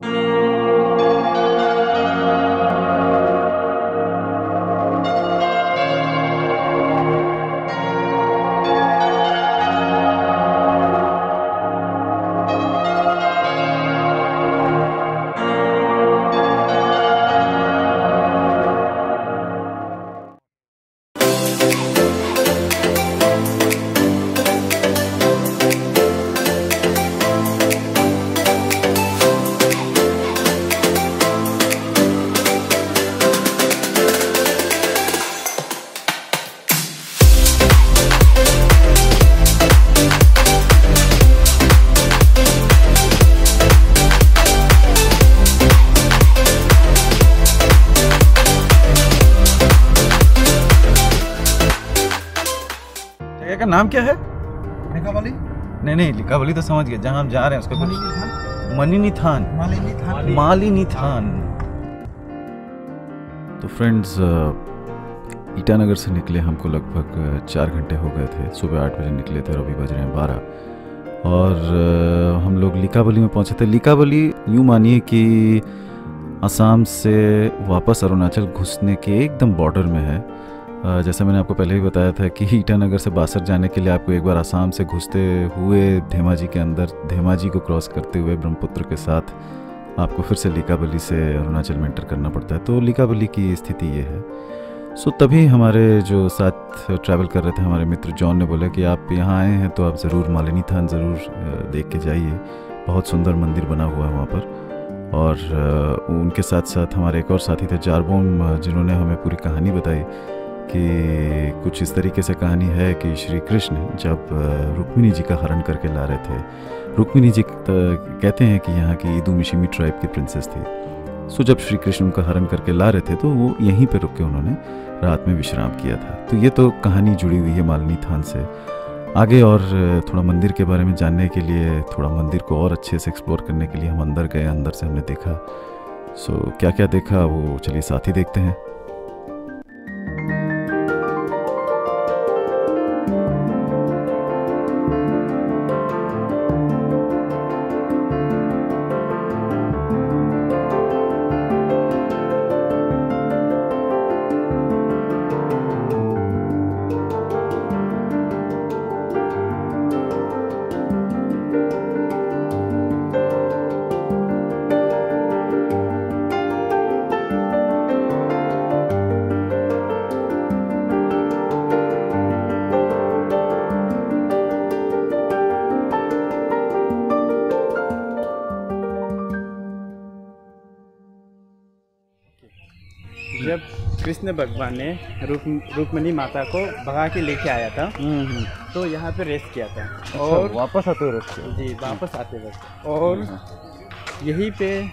का नाम क्या है? लिकावली? नहीं, लिकावली तो समझ गया, जहाँ हम जा रहे हैं उसका मणिनिथान। मालिनीथान। तो फ्रेंड्स, ईटानगर से निकले हमको लगभग 4 घंटे हो गए थे। सुबह 8 बजे निकले थे और अभी बज रहे हैं 12। और हम लोग लिकावली में पहुंचे थे। लिकावली यूँ मानिए कि असम से वापस अरुणाचल घुसने के एकदम बॉर्डर में है। जैसे मैंने आपको पहले भी बताया था कि ईटानगर से बासर जाने के लिए आपको एक बार असम से घुसते हुए धेमाजी के अंदर, धेमाजी को क्रॉस करते हुए ब्रह्मपुत्र के साथ आपको फिर से लिकावली से अरुणाचल में एंटर करना पड़ता है। तो लिकावली की स्थिति ये है। सो तभी हमारे जो साथ ट्रैवल कर रहे थे हमारे मित्र जॉन ने बोला कि आप यहाँ आए हैं तो आप ज़रूर मालिनीथान ज़रूर देख के जाइए। बहुत सुंदर मंदिर बना हुआ है वहाँ पर। और उनके साथ साथ हमारे एक और साथी थे जारबोम, जिन्होंने हमें पूरी कहानी बताई कि कुछ इस तरीके से कहानी है कि श्री कृष्ण जब रुक्मिणी जी का हरण करके ला रहे थे, रुक्मिणी जी कहते हैं कि यहाँ की इदुमिशिमी ट्राइब की प्रिंसेस थी। सो जब श्री कृष्ण उनका हरण करके ला रहे थे तो वो यहीं पे रुक के उन्होंने रात में विश्राम किया था। तो ये तो कहानी जुड़ी हुई है मालिनीथान से। आगे और थोड़ा मंदिर के बारे में जानने के लिए, थोड़ा मंदिर को और अच्छे से एक्सप्लोर करने के लिए हम अंदर गए। अंदर से हमने देखा। सो क्या क्या देखा वो चलिए साथ ही देखते हैं। जब कृष्ण भगवान ने रुक्मिणी माता को भगा के लेके आया था तो यहाँ पे रेस्ट किया था। अच्छा, और वापस आते हुए रेस्ट किया? जी, वापस आते वक्त। और यहीं पे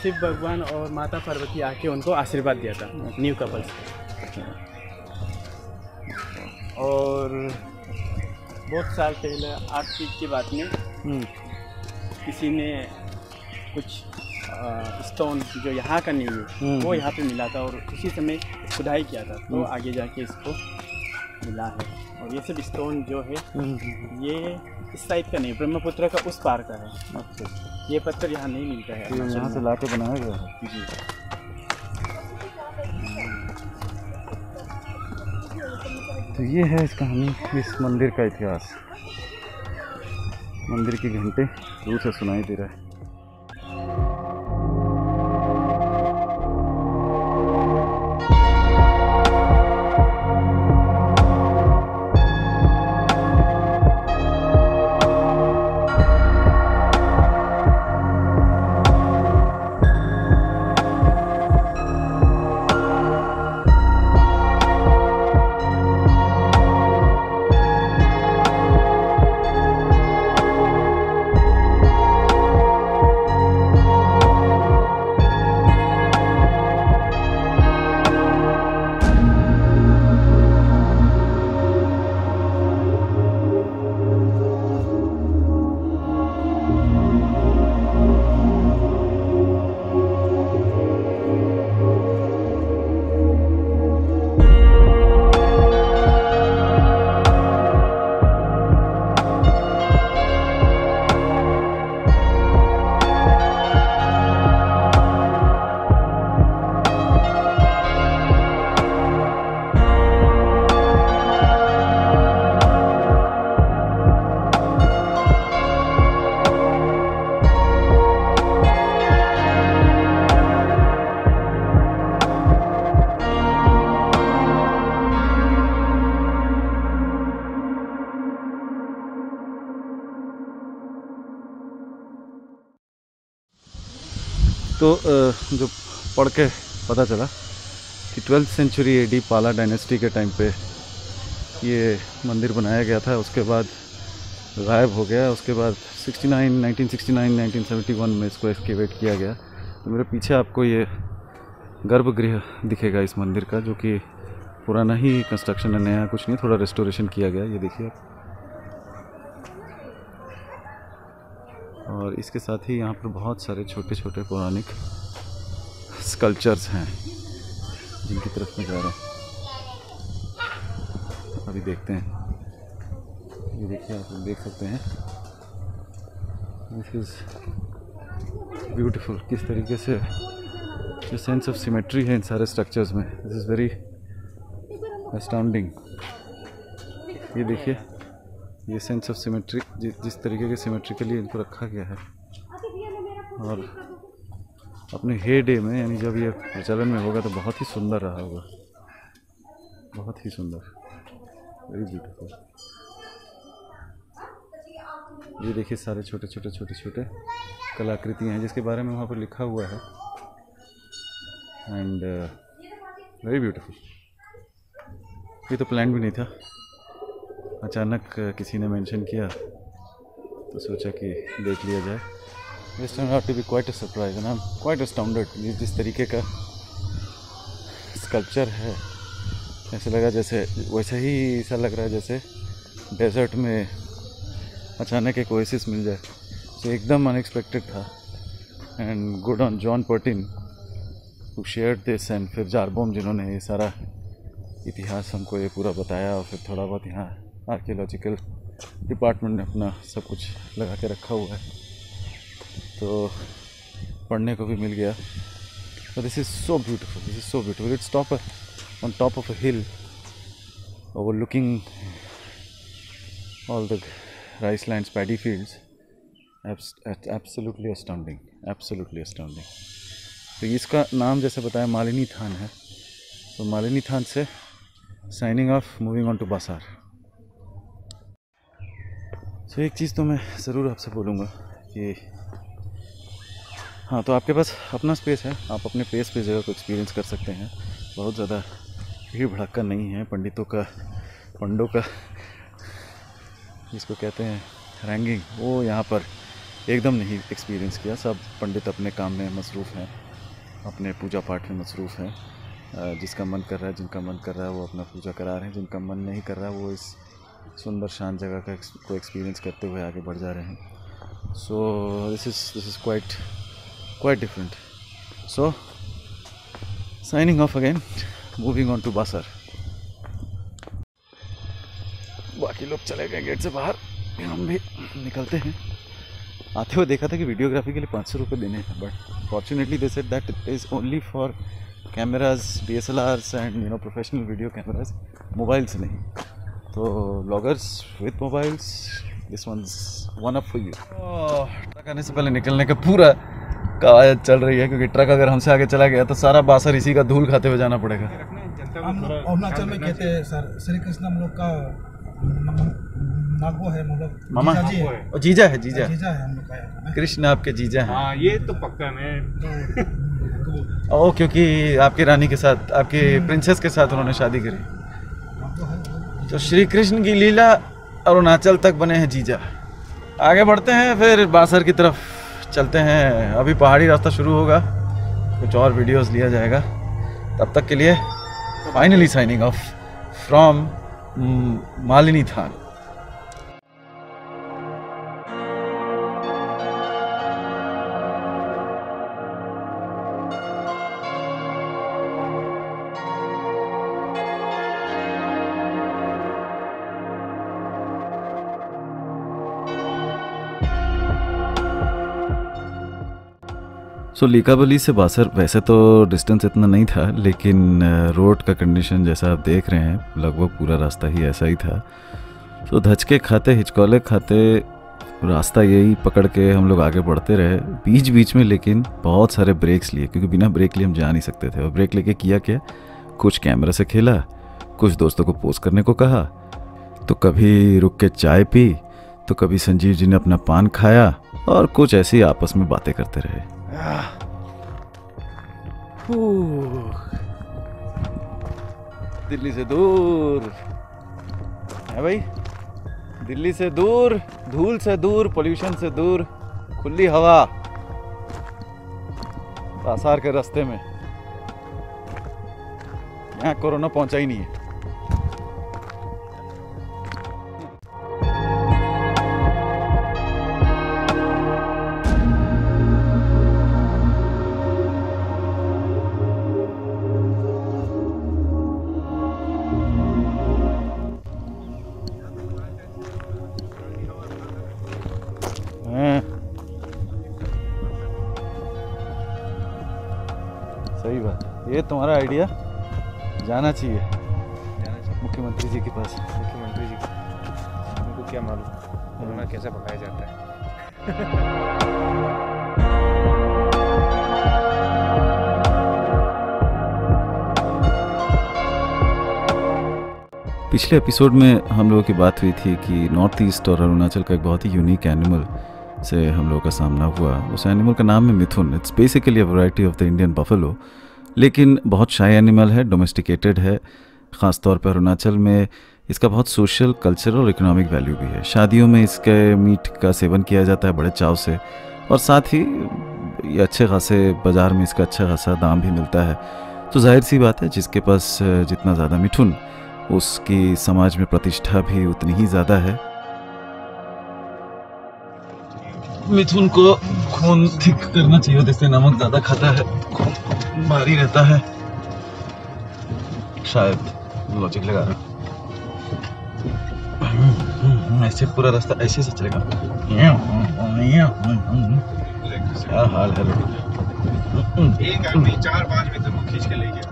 शिव भगवान और माता पार्वती आके उनको आशीर्वाद दिया था न्यू कपल्स। और बहुत साल पहले आज की बात में किसी ने कुछ स्टोन जो यहाँ का नहीं है वो यहाँ पे मिला था और उसी समय खुदाई किया था तो आगे जाके इसको मिला है। और ये सब स्टोन जो है ये इस साइड का नहीं, ब्रह्मपुत्र का उस पार का है। अच्छा, ये पत्थर यहाँ नहीं मिलता है, यहाँ से ला के बनाया गया है जी। तो ये है इस कहानी, इस मंदिर का इतिहास। मंदिर की घंटे दूर से सुनाई दे रहा है। तो जो पढ़ के पता चला कि 12th सेंचुरी AD पाला डायनेस्टी के टाइम पे ये मंदिर बनाया गया था, उसके बाद गायब हो गया। उसके बाद 1969 में इसको एक्सकेवेट किया गया। तो मेरे पीछे आपको ये गर्भगृह दिखेगा इस मंदिर का, जो कि पुराना ही कंस्ट्रक्शन है, नया कुछ नहीं, थोड़ा रेस्टोरेशन किया गया। ये देखिए आप। और इसके साथ ही यहाँ पर बहुत सारे छोटे छोटे पौराणिक स्कल्पचर्स हैं जिनकी तरफ मैं जा रहा हूँ, अभी देखते हैं। ये देखिए, आप देख सकते हैं, दिस इज़ ब्यूटीफुल। किस तरीके से जो सेंस ऑफ सिमेट्री है इन सारे स्ट्रक्चर्स में, दिस इज़ वेरी अस्टाउंडिंग। ये देखिए, ये सेंस ऑफ सिमेट्री, जिस तरीके के सिमेट्रिकली इनको रखा गया है। और अपने हे डे में, यानी जब ये प्रचलन में होगा तो बहुत ही सुंदर रहा होगा, बहुत ही सुंदर, वेरी ब्यूटीफुल। ये देखिए सारे छोटे छोटे कलाकृतियाँ हैं जिसके बारे में वहाँ पर लिखा हुआ है, एंड वेरी ब्यूटीफुल। ये तो प्लान भी नहीं था, अचानक किसी ने मेंशन किया तो सोचा कि देख लिया जाए। This turn out to be quite a surprise and I am quite astounded. जिस तरीके का स्कल्पचर है, ऐसे लगा जैसे, वैसा ही ऐसा लग रहा है जैसे डेजर्ट में अचानक एक ओएसिस मिल जाए। तो एकदम अनएक्सपेक्टेड था। And good on John Pertin who shared this, and फिर जारबोम जिन्होंने ये सारा इतिहास हमको ये पूरा बताया, और फिर थोड़ा बहुत यहाँ आर्कियोलॉजिकल डिपार्टमेंट ने अपना सब कुछ लगा के रखा हुआ है, तो पढ़ने को भी मिल गया। तो this is so beautiful, this is so beautiful. It's on top of a hill overlooking all the rice lands, paddy fields. Absolutely astounding, absolutely astounding. तो इसका नाम जैसे बताया मालिनी थान है, तो मालिनी थान से signing off, moving on to Basar. तो एक चीज़ तो मैं ज़रूर आपसे बोलूँगा कि हाँ, तो आपके पास अपना स्पेस है, आप अपने पेस पे जगह को एक्सपीरियंस कर सकते हैं। बहुत ज़्यादा भीड़ भड़का नहीं है, पंडों का जिसको कहते हैं रैंगिंग, वो यहाँ पर एकदम नहीं एक्सपीरियंस किया। सब पंडित अपने काम में मसरूफ़ हैं, अपने पूजा पाठ में मसरूफ़ हैं। जिसका मन कर रहा है, जिनका मन कर रहा है वो अपना पूजा करा रहे हैं, जिनका मन नहीं कर रहा है वो इस सुंदर शांत जगह को एक्सपीरियंस करते हुए आगे बढ़ जा रहे हैं। So this is quite different. So signing off again, moving on to Basar. बाकी लोग चले गए गेट से बाहर, हम भी निकलते हैं। आते हुए देखा था कि वीडियोग्राफी के लिए 500 रुपये देने हैं, but fortunately they said that it is only for cameras, DSLRs and professional video cameras, mobiles नहीं। तो bloggers with mobiles, this one up for you. Truck आने से पहले निकलने का पूरा कवायद चल रही है, क्योंकि ट्रक अगर हमसे आगे चला गया तो सारा बासर इसी का धूल खाते हुए जाना पड़ेगा। हम अरुणाचल में कहते हैं सर, श्री कृष्ण हम लोग का नागो है, मतलब मामा जीजा जी है। और जीजा है, जीजा है हम लोग का यहाँ ना। कृष्ण आपके जीजा हैं। हाँ, ये तो पक्का है। ओ, क्योंकि आपकी रानी के साथ, आपकी प्रिंसेस के साथ उन्होंने शादी करी, तो श्री कृष्ण की लीला अरुणाचल तक बने हैं जीजा। आगे बढ़ते हैं, फिर बासर की तरफ चलते हैं। अभी पहाड़ी रास्ता शुरू होगा, कुछ और वीडियोस लिया जाएगा। तब तक के लिए finally signing off from Malini Than. So Likabali से बासर वैसे तो डिस्टेंस इतना नहीं था, लेकिन रोड का कंडीशन जैसा आप देख रहे हैं, लगभग पूरा रास्ता ही ऐसा ही था। तो धचके खाते, हिचकोले खाते रास्ता यही पकड़ के हम लोग आगे बढ़ते रहे। बीच बीच में लेकिन बहुत सारे ब्रेक्स लिए, क्योंकि बिना ब्रेक लिए हम जा नहीं सकते थे। और ब्रेक लेके किया क्या, कुछ कैमरा से खेला, कुछ दोस्तों को पोस्ट करने को कहा, तो कभी रुक के चाय पी, तो कभी संजीव जी ने अपना पान खाया, और कुछ ऐसी आपस में बातें करते रहे। दिल्ली से दूर है भाई, दिल्ली से दूर, धूल से दूर, पोल्यूशन से दूर, खुली हवा, आसार के रास्ते में। यहाँ कोरोना पहुंचा ही नहीं है। सही बात, ये तुम्हारा आइडिया जाना चाहिए मुख्यमंत्री जी के पास। मुख्यमंत्री जी उनको क्या मालूम कोरोना कैसे भगाया जाता है। पिछले एपिसोड में हम लोगों की बात हुई थी कि नॉर्थ ईस्ट और अरुणाचल का एक बहुत ही यूनिक एनिमल से हम लोगों का सामना हुआ। उस एनिमल का नाम है mithun. It's basically a variety of the Indian buffalo, लेकिन बहुत शाय एनिमल है, डोमेस्टिकेटेड है। ख़ास तौर पर अरुणाचल में इसका बहुत सोशल, कल्चरल और इकोनॉमिक वैल्यू भी है। शादियों में इसके मीट का सेवन किया जाता है बड़े चाव से, और साथ ही ये अच्छे खासे बाज़ार में इसका अच्छा खासा दाम भी मिलता है। तो जाहिर सी बात है, जिसके पास जितना ज़्यादा मिथुन, उसकी समाज में प्रतिष्ठा भी उतनी ही ज़्यादा है। मिथुन को खून थिक करना चाहिए, जैसे नमक ज़्यादा खाता है, खून भारी रहता है, शायद लॉजिक लगा रहा हूँ। ऐसे पूरा रास्ता ऐसे से चलेगा। क्या हाल है लोग, एक आदमी 4-5 मित्र को खींच के ले गया।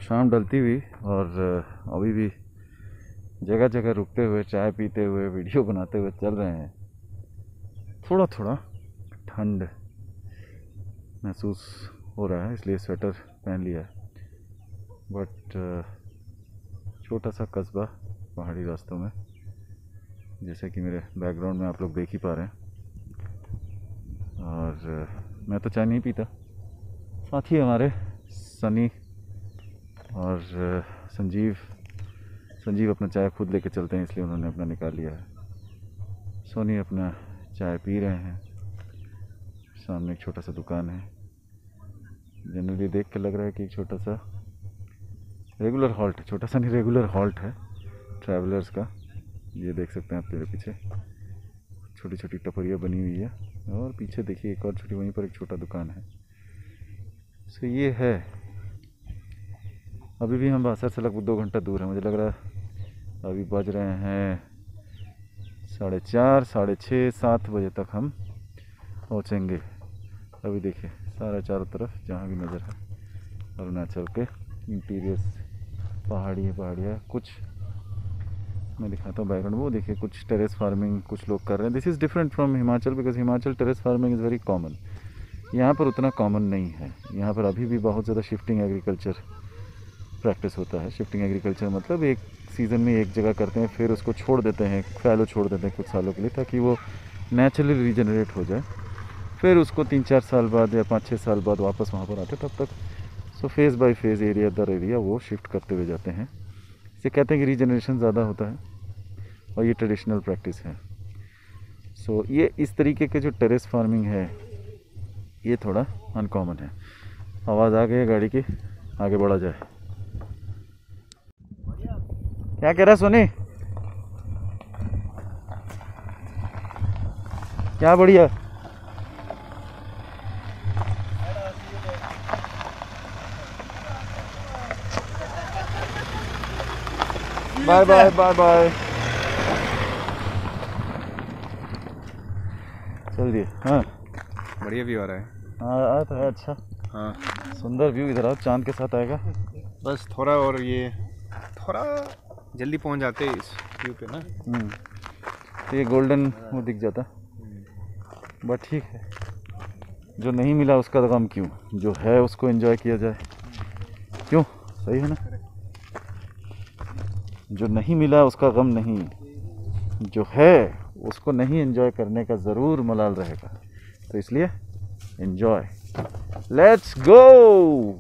शाम ढलती हुई और अभी भी जगह जगह रुकते हुए, चाय पीते हुए, वीडियो बनाते हुए चल रहे हैं। थोड़ा थोड़ा ठंड महसूस हो रहा है, इसलिए स्वेटर पहन लिया है। बट छोटा सा कस्बा पहाड़ी रास्तों में, जैसे कि मेरे बैकग्राउंड में आप लोग देख ही पा रहे हैं। और मैं तो चाय नहीं पीता, साथ ही हमारे सनी और संजीव अपना चाय खुद लेके चलते हैं, इसलिए उन्होंने अपना निकाल लिया है। सोनी अपना चाय पी रहे हैं। सामने एक छोटा सा दुकान है। जनरली देख के लग रहा है कि एक छोटा सा रेगुलर हॉल्ट है, छोटा सा नहीं रेगुलर हॉल्ट है ट्रैवलर्स का। ये देख सकते हैं आप मेरे पीछे छोटी छोटी टपरियाँ बनी हुई है, और पीछे देखिए एक और छोटी, वहीं पर एक छोटा दुकान है। सो ये है। अभी भी हम बासर से लगभग 2 घंटा दूर हैं। मुझे लग रहा है अभी बज रहे हैं 4:30, 6:30, 7 बजे तक हम पहुँचेंगे। अभी देखिए सारा चारों तरफ जहाँ भी नज़र है अरुणाचल के इंटीरियर्स, पहाड़ी है। कुछ मैं दिखाता हूँ बैकग्राउंड, वो देखिए कुछ टेरेस फार्मिंग कुछ लोग कर रहे हैं। This is different from Himachal, because Himachal terrace farming is very common. यहाँ पर उतना कॉमन नहीं है। यहाँ पर अभी भी बहुत ज़्यादा शिफ्टिंग एग्रीकल्चर प्रैक्टिस होता है। शिफ्टिंग एग्रीकल्चर मतलब एक सीज़न में एक जगह करते हैं, फिर उसको छोड़ देते हैं, फैलो छोड़ देते हैं कुछ सालों के लिए, ताकि वो नेचुरली रीजनरेट हो जाए। फिर उसको 3-4 साल बाद या 5-6 साल बाद वापस वहाँ पर आते, तब तक so phase by phase, area दर एरिया वो शिफ्ट करते हुए जाते हैं। इसे कहते हैं कि रीजनरेशन ज़्यादा होता है, और ये ट्रेडिशनल प्रैक्टिस है। सो ये इस तरीके के जो टेरेस फार्मिंग है ये थोड़ा अनकॉमन है। आवाज़ आ गई है गाड़ी की, आगे बढ़ा जाए। क्या कह रहा है सोनी? क्या बढ़िया? Bye bye bye bye. चल दिए। हाँ बढ़िया व्यू आ रहा है। हाँ तो है, अच्छा हाँ सुंदर व्यू। इधर आओ, चांद के साथ आएगा। बस थोड़ा और ये थोड़ा जल्दी पहुंच जाते हैं इस व्यू पे ना। तो ये गोल्डन वो दिख जाता, बट ठीक है, जो नहीं मिला उसका गम क्यों, जो है उसको एंजॉय किया जाए, क्यों? सही है ना? जो नहीं मिला उसका गम नहीं, जो है उसको नहीं एंजॉय करने का ज़रूर मलाल रहेगा। तो इसलिए एंजॉय, लेट्स गो।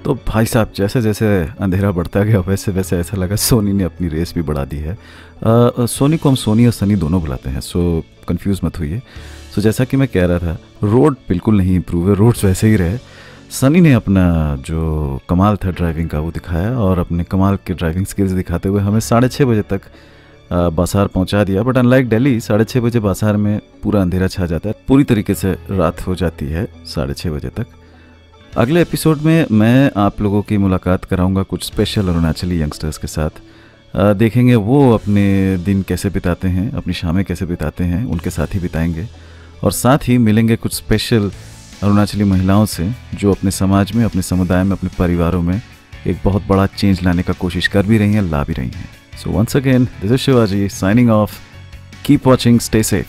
तो भाई साहब, जैसे जैसे अंधेरा बढ़ता गया वैसे वैसे ऐसा लगा सोनी ने अपनी रेस भी बढ़ा दी है। सोनी को हम सोनी और सनी दोनों बुलाते हैं, सो कंफ्यूज मत होइए। सो जैसा कि मैं कह रहा था, रोड बिल्कुल नहीं इम्प्रूव है, रोड्स वैसे ही रहे। सनी ने अपना जो कमाल था ड्राइविंग का वो दिखाया, और अपने कमाल के ड्राइविंग स्किल्स दिखाते हुए हमें 6:30 बजे तक बासार पहुंचा दिया। बट अनलाइक दिल्ली, 6:30 बजे बासार में पूरा अंधेरा छा जाता है, पूरी तरीके से रात हो जाती है 6:30 बजे तक। अगले एपिसोड में मैं आप लोगों की मुलाकात कराऊंगा कुछ स्पेशल अरुणाचली यंगस्टर्स के साथ। देखेंगे वो अपने दिन कैसे बिताते हैं, अपनी शामें कैसे बिताते हैं, उनके साथ ही बिताएंगे। और साथ ही मिलेंगे कुछ स्पेशल अरुणाचली महिलाओं से जो अपने समाज में, अपने समुदाय में, अपने परिवारों में एक बहुत बड़ा चेंज लाने का कोशिश कर भी रही हैं, ला भी रही हैं। So once again, this is Shivaji signing off. Keep watching, stay safe.